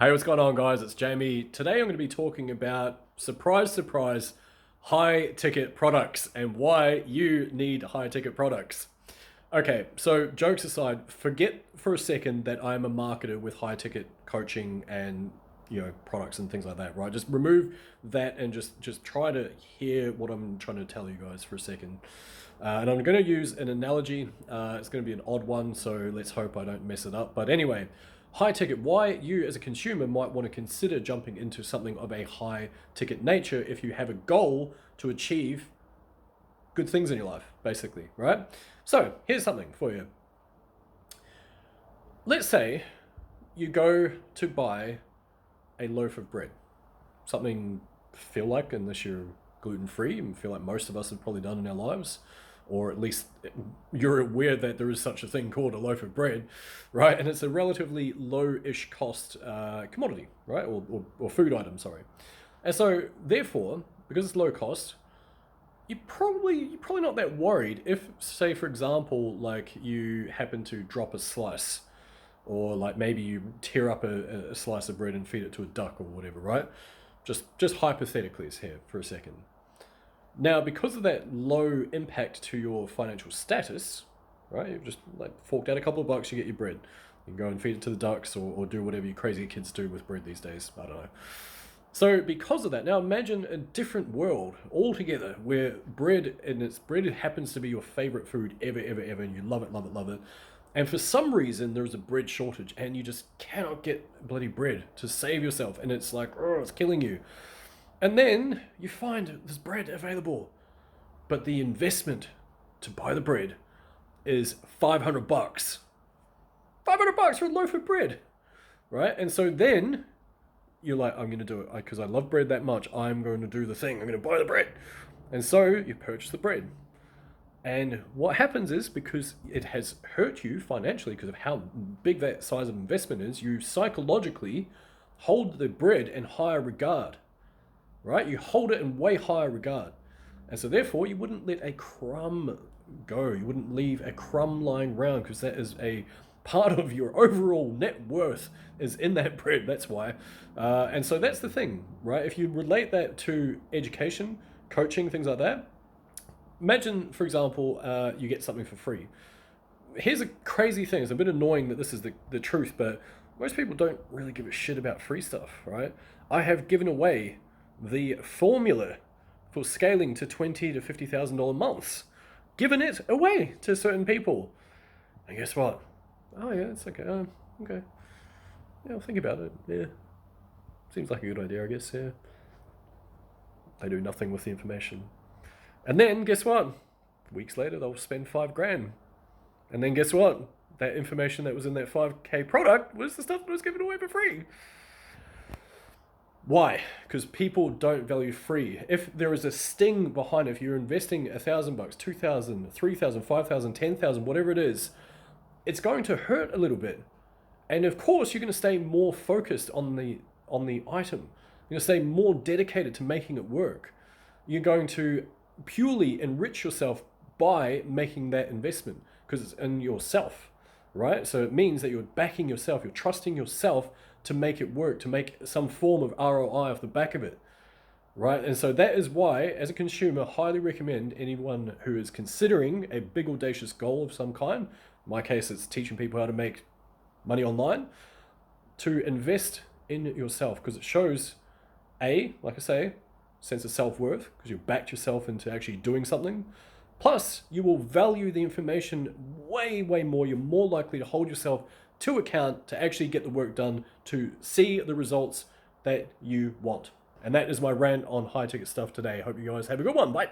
Hey, what's going on, guys? It's Jamie. Today I'm going to be talking about, surprise, surprise, high ticket products and why you need high ticket products. Okay, so jokes aside, forget for a second that I'm a marketer with high ticket coaching and products and things like that, right? Just remove that and just try to hear what I'm trying to tell you guys for a second. And I'm going to use an analogy. It's going to be an odd one, so let's hope I don't mess it up. But anyway, high ticket, why you as a consumer might want to consider jumping into something of a high ticket nature if you have a goal to achieve good things in your life, basically, right? So here's something for you. Let's say you go to buy a loaf of bread, something feel like, unless you're gluten free, and feel like most of us have probably done in our lives, or at least you're aware that there is such a thing called a loaf of bread, right? And it's a relatively low-ish cost commodity, right? Or food item, sorry. And so, therefore, because it's low cost, you're probably not that worried if, say, for example, like you happen to drop a slice, or like maybe you tear up a slice of bread and feed it to a duck or whatever, right? Just hypothetically here for a second. Now, because of that low impact to your financial status, right? You've just like forked out a couple of bucks, you get your bread. You can go and feed it to the ducks, or do whatever you crazy kids do with bread these days. I don't know. So because of that, now imagine a different world altogether where bread happens to be your favorite food ever, ever, ever, and you love it, love it, love it. And for some reason, there's a bread shortage, and you just cannot get bloody bread to save yourself, and it's like, oh, it's killing you. And then you find there's bread available, but the investment to buy the bread is 500 bucks. 500 bucks for a loaf of bread, right? And so then you're like, I'm going to do it because I love bread that much. I'm going to do the thing. I'm going to buy the bread. And so you purchase the bread. And what happens is, because it has hurt you financially because of how big that size of investment is, you psychologically hold the bread in higher regard, right? You hold it in way higher regard. And so therefore you wouldn't let a crumb go. You wouldn't leave a crumb lying around, because that is a part of your overall net worth is in that bread. That's why. And so that's the thing, right? If you relate that to education, coaching, things like that, imagine, for example, you get something for free. Here's a crazy thing. It's a bit annoying that this is the truth, but most people don't really give a shit about free stuff, right? I have given away the formula for scaling to $20,000 to $50,000 months. Given it away to certain people. And guess what? Oh yeah, it's okay. Okay. Yeah, I'll think about it. Yeah. Seems like a good idea, I guess, yeah. They do nothing with the information. And then, guess what? Weeks later, they'll spend 5 grand. And then guess what? That information that was in that 5K product was the stuff that was given away for free. Why? Because people don't value free. If there is a sting behind it, if you're investing $1,000, 2,000, 3,000, 5,000, 10,000, whatever it is, it's going to hurt a little bit. And of course, you're going to stay more focused on the item. You're going to stay more dedicated to making it work. You're going to purely enrich yourself by making that investment, because it's in yourself, right? So it means that you're backing yourself, you're trusting yourself to make it work, to make some form of ROI off the back of it, right? And so that is why, as a consumer, I highly recommend anyone who is considering a big audacious goal of some kind, in my case it's teaching people how to make money online, to invest in yourself, because it shows, like I say, sense of self-worth, because you've backed yourself into actually doing something. Plus, you will value the information way, way more. You're more likely to hold yourself to account to actually get the work done, to see the results that you want. And that is my rant on high ticket stuff today. Hope you guys have a good one. Bye.